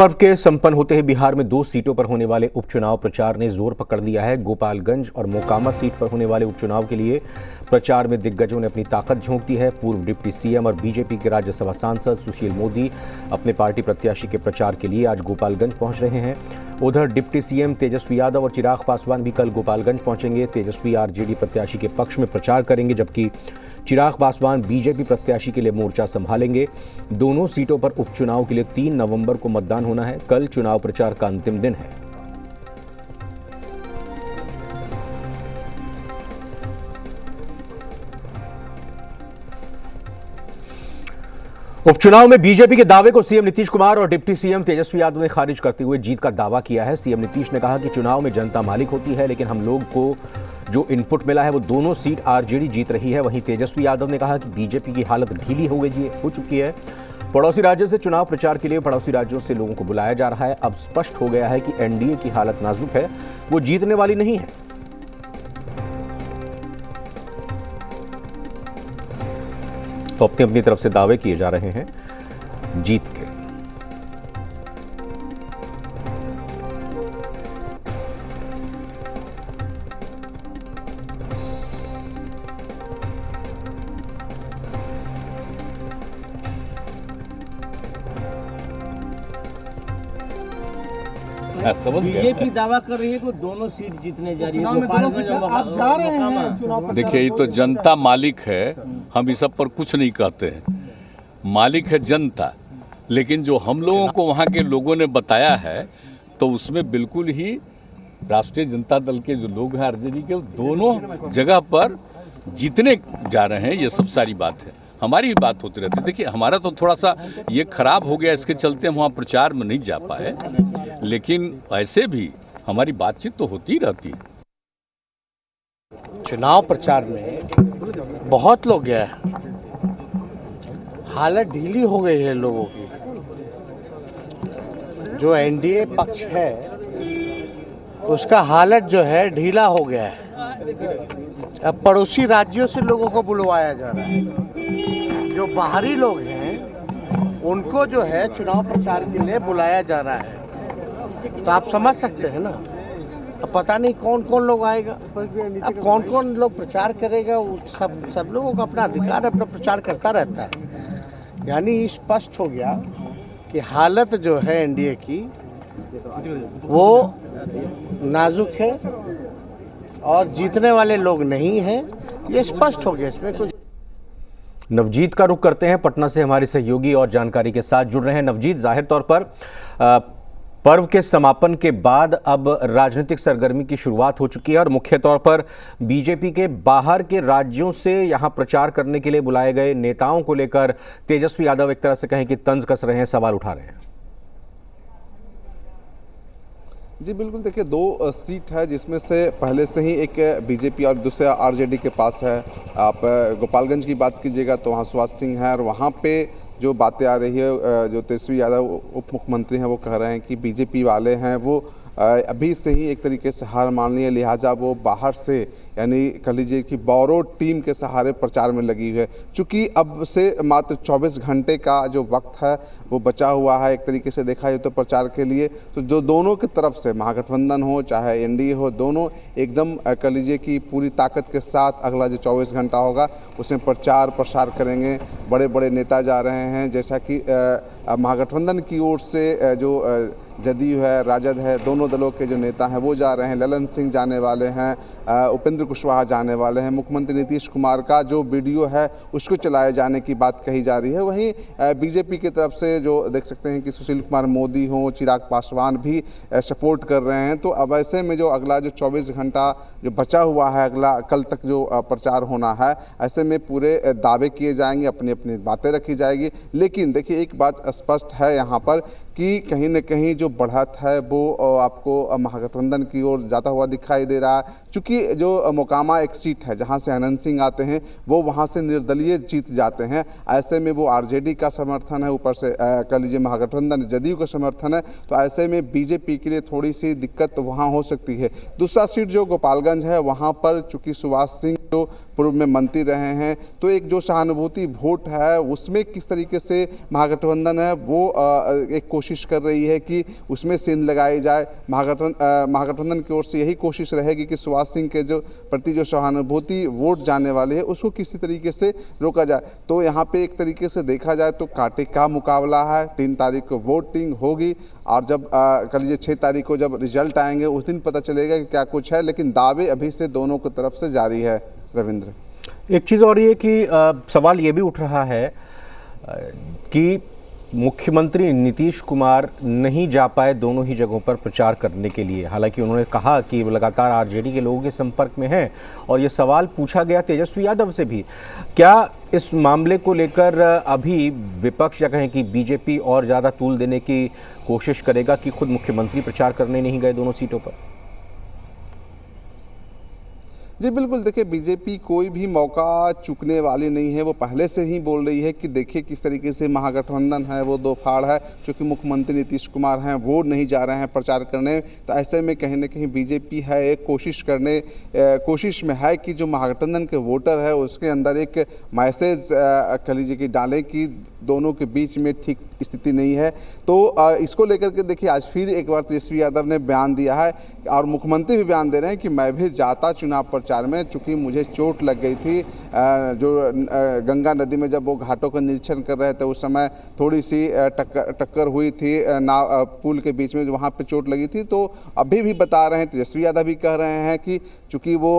पर्व के संपन्न होते ही बिहार में 2 सीटों पर होने वाले उपचुनाव प्रचार ने जोर पकड़ लिया है। गोपालगंज और मोकामा सीट पर होने वाले उपचुनाव के लिए प्रचार में दिग्गजों ने अपनी ताकत झोंक दी है। पूर्व डिप्टी सीएम और बीजेपी के राज्यसभा सांसद सुशील मोदी अपने पार्टी प्रत्याशी के प्रचार के लिए आज गोपालगंज पहुंच रहे हैं। उधर डिप्टी सीएम तेजस्वी यादव और चिराग पासवान भी कल गोपालगंज पहुंचेंगे। तेजस्वी आरजेडी प्रत्याशी के पक्ष में प्रचार करेंगे, जबकि चिराग पासवान बीजेपी प्रत्याशी के लिए मोर्चा संभालेंगे। दोनों सीटों पर उपचुनाव के लिए 3 नवंबर को मतदान होना है। कल चुनाव प्रचार का अंतिम दिन है। उपचुनाव में बीजेपी के दावे को सीएम नीतीश कुमार और डिप्टी सीएम तेजस्वी यादव ने खारिज करते हुए जीत का दावा किया है। सीएम नीतीश ने कहा कि चुनाव में जनता मालिक होती है, लेकिन हम लोग को जो इनपुट मिला है वो दोनों सीट आरजेडी जीत रही है। वहीं तेजस्वी यादव ने कहा कि बीजेपी की हालत ढीली हो चुकी है। पड़ोसी राज्य से चुनाव प्रचार के लिए पड़ोसी राज्यों से लोगों को बुलाया जा रहा है। अब स्पष्ट हो गया है कि एनडीए की हालत नाजुक है, वो जीतने वाली नहीं है। तो अपनी अपनी तरफ से दावे किए जा रहे हैं जीत के। बीजेपी दावा कर रही है कि दोनों सीट जीतने जा रही है। देखिए, ये तो जनता मालिक है, हम इस सब पर कुछ नहीं कहते हैं। मालिक है जनता, लेकिन जो हम लोगों को वहाँ के लोगों ने बताया है तो उसमें बिल्कुल ही राष्ट्रीय जनता दल के जो लोग हैं आरजेडी के, दोनों जगह पर जीतने जा रहे हैं। ये सब सारी बात है, हमारी भी बात होती रहती है। देखिए, हमारा तो थोड़ा सा ये खराब हो गया, इसके चलते हम वहाँ प्रचार में नहीं जा पाए, लेकिन ऐसे भी हमारी बातचीत तो होती रहती है। चुनाव प्रचार में बहुत लोग गए, हालत ढीली हो गई है लोगों की। जो एनडीए पक्ष है उसका हालत जो है ढीला हो गया है। अब पड़ोसी राज्यों से लोगों को बुलवाया जा रहा है। जो बाहरी लोग हैं उनको जो है चुनाव प्रचार के लिए बुलाया जा रहा है। तो आप समझ सकते हैं ना, अब पता नहीं कौन कौन लोग आएगा, अब कौन कौन लोग प्रचार करेगा। सब लोगों का अपना अधिकार, अपना प्रचार करता रहता है। यानी स्पष्ट हो गया कि हालत जो है एनडीए की वो नाजुक है और जीतने वाले लोग नहीं हैं। ये स्पष्ट हो गया, इसमें कुछ। नवजीत का रुख करते हैं। पटना से हमारे सहयोगी और जानकारी के साथ जुड़ रहे हैं। नवजीत, जाहिर तौर पर पर्व के समापन के बाद अब राजनीतिक सरगर्मी की शुरुआत हो चुकी है और मुख्य तौर पर बीजेपी के बाहर के राज्यों से यहां प्रचार करने के लिए बुलाए गए नेताओं को लेकर तेजस्वी यादव एक तरह से कहें कि तंज कस रहे हैं, सवाल उठा रहे हैं। जी बिल्कुल, देखिए 2 सीट है जिसमें से पहले से ही एक बीजेपी और दूसरा आरजेडी के पास है। आप गोपालगंज की बात कीजिएगा तो वहाँ सुभाष सिंह है, और वहाँ पे जो बातें आ रही है, जो तेजस्वी यादव उप मुख्यमंत्री हैं वो कह रहे हैं कि बीजेपी वाले हैं वो अभी से ही एक तरीके से हार मान लिए, लिहाजा वो बाहर से यानी कह लीजिए कि बोरो टीम के सहारे प्रचार में लगी हुई है। चूँकि अब से मात्र 24 घंटे का जो वक्त है वो बचा हुआ है एक तरीके से देखा जाए तो प्रचार के लिए, तो जो दोनों की तरफ से महागठबंधन हो चाहे एनडीए हो, दोनों एकदम कह लीजिए कि पूरी ताकत के साथ अगला जो 24 घंटा होगा उसमें प्रचार प्रसार करेंगे। बड़े बड़े नेता जा रहे हैं, जैसा कि महागठबंधन की ओर से जो जदयू है, राजद है, दोनों दलों के जो नेता हैं वो जा रहे हैं। ललन सिंह जाने वाले हैं, उपेंद्र कुशवाहा जाने वाले हैं। मुख्यमंत्री नीतीश कुमार का जो वीडियो है उसको चलाए जाने की बात कही जा रही है। वहीं बीजेपी की तरफ से जो देख सकते हैं कि सुशील कुमार मोदी हों, चिराग पासवान भी सपोर्ट कर रहे हैं। तो अब ऐसे में जो अगला जो 24 घंटा जो बचा हुआ है, अगला कल तक जो प्रचार होना है, ऐसे में पूरे दावे किए जाएंगे, अपनी अपनी बातें रखी जाएगी। लेकिन देखिए, एक बात स्पष्ट है यहाँ पर कि कहीं न कहीं जो बढ़त है वो आपको महागठबंधन की ओर जाता हुआ दिखाई दे रहा है। चूँकि जो मोकामा एक सीट है जहां से अनंत सिंह आते हैं, वो वहां से निर्दलीय जीत जाते हैं। ऐसे में वो आरजेडी का समर्थन है, ऊपर से कह लीजिए महागठबंधन जदयू का समर्थन है, तो ऐसे में बीजेपी के लिए थोड़ी सी दिक्कत वहाँ हो सकती है। दूसरा सीट जो गोपालगंज है, वहाँ पर चूँकि सुभाष सिंह जो पूर्व में मंत्री रहे हैं, तो एक जो सहानुभूति वोट है उसमें किस तरीके से महागठबंधन है वो एक कोशिश कर रही है कि उसमें सेंध लगाई जाए। महागठबंधन की ओर से यही कोशिश रहेगी कि सुभाष सिंह के जो प्रति जो सहानुभूति वोट जाने वाले हैं उसको किसी तरीके से रोका जाए। तो यहाँ पे एक तरीके से देखा जाए तो कांटे का मुकाबला है। 3 तारीख को वोटिंग होगी और जब कल ये 6 तारीख को जब रिजल्ट आएंगे उस दिन पता चलेगा कि क्या कुछ है, लेकिन दावे अभी से दोनों की तरफ से जारी है। रविंद्र, एक चीज़ और ये कि सवाल ये भी उठ रहा है कि मुख्यमंत्री नीतीश कुमार नहीं जा पाए दोनों ही जगहों पर प्रचार करने के लिए। हालांकि उन्होंने कहा कि वो लगातार आरजेडी के लोगों के संपर्क में हैं और ये सवाल पूछा गया तेजस्वी यादव से भी। क्या इस मामले को लेकर अभी विपक्ष या कहें कि बीजेपी और ज़्यादा तूल देने की कोशिश करेगा कि खुद मुख्यमंत्री प्रचार करने नहीं गए दोनों सीटों पर? जी बिल्कुल, देखिए बीजेपी कोई भी मौका चूकने वाली नहीं है। वो पहले से ही बोल रही है कि देखिए किस तरीके से महागठबंधन है वो दो फाड़ है, क्योंकि मुख्यमंत्री नीतीश कुमार हैं वो नहीं जा रहे हैं प्रचार करने। तो ऐसे में कहीं ना कहीं बीजेपी है एक कोशिश में है कि जो महागठबंधन के वोटर है उसके अंदर एक मैसेज कह लीजिए कि डालें कि दोनों के बीच में ठीक स्थिति नहीं है। तो इसको लेकर के देखिए आज फिर एक बार तेजस्वी यादव ने बयान दिया है और मुख्यमंत्री भी बयान दे रहे हैं कि मैं भी जाता चुनाव प्रचार में, चूँकि मुझे चोट लग गई थी जो गंगा नदी में जब वो घाटों का निरीक्षण कर रहे थे उस समय थोड़ी सी टक्कर हुई थी पुल के बीच में, जो वहाँ पे चोट लगी थी। तो अभी भी बता रहे हैं, तेजस्वी यादव भी कह रहे हैं कि चूँकि वो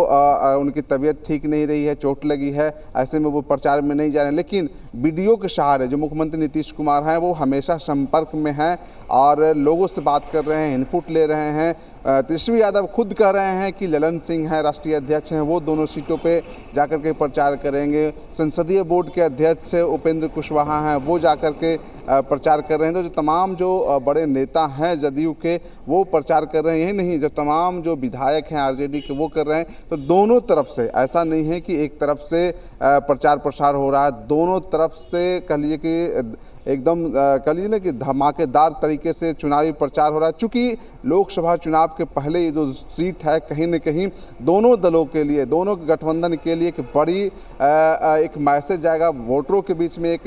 उनकी तबीयत ठीक नहीं रही है, चोट लगी है, ऐसे में वो प्रचार में नहीं जा रहे हैं। लेकिन वीडियो के सहारे जो मुख्यमंत्री नीतीश कुमार हैं वो हमेशा संपर्क में हैं और लोगों से बात कर रहे हैं, इनपुट ले रहे हैं। तेजस्वी यादव खुद कह रहे हैं कि ललन सिंह हैं राष्ट्रीय अध्यक्ष हैं, वो दोनों सीटों पे जाकर के प्रचार करेंगे। संसदीय बोर्ड के अध्यक्ष उपेंद्र कुशवाहा हैं वो जाकर के प्रचार कर रहे हैं। तो जो तमाम जो बड़े नेता हैं जदयू के वो प्रचार कर रहे हैं, यही नहीं जो तमाम जो विधायक हैं आरजेडी के वो कर रहे हैं। तो दोनों तरफ से, ऐसा नहीं है कि एक तरफ से प्रचार प्रसार हो रहा है, दोनों तरफ से कह लीजिए कि एकदम कह लीजिए ना कि धमाकेदार तरीके से चुनावी प्रचार हो रहा है। चूँकि लोकसभा चुनाव के पहले ये जो सीट है कहीं न कहीं दोनों दलों के लिए, दोनों गठबंधन के लिए एक बड़ी एक मैसेज जाएगा वोटरों के बीच में, एक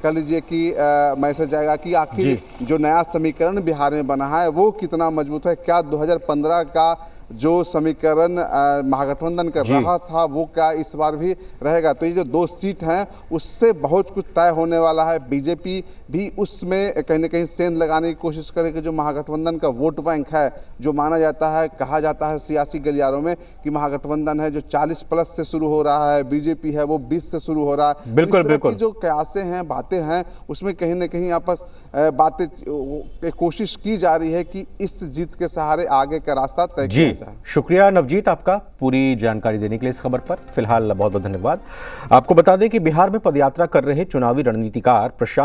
कह लीजिए कि मैसेज जाएगा कि आखिर जो नया समीकरण बिहार में बना है वो कितना मजबूत है। क्या 2015 का जो समीकरण महागठबंधन का रहा था वो क्या इस बार भी रहेगा। तो ये जो 2 सीट हैं उससे बहुत कुछ तय होने वाला है। बीजेपी भी उसमें कहीं ना कहीं सेंध लगाने की कोशिश करेगी। जो महागठबंधन का वोट बैंक है, जो माना जाता है, कहा जाता है सियासी गलियारों में कि महागठबंधन है जो 40+ से शुरू हो रहा है, बीजेपी है वो 20 से शुरू हो रहा है। बिल्कुल बिल्कुल, जो कयासें हैं, बातें हैं, उसमें कहीं ना कहीं आपस बातें कोशिश की जा रही है कि इस जीत के सहारे आगे का रास्ता तय किया। शुक्रिया नवजीत आपका पूरी जानकारी देने के लिए इस खबर पर। फिलहाल बहुत बहुत धन्यवाद। आपको बता दें कि बिहार में पदयात्रा कर रहे चुनावी रणनीतिकार प्रशांत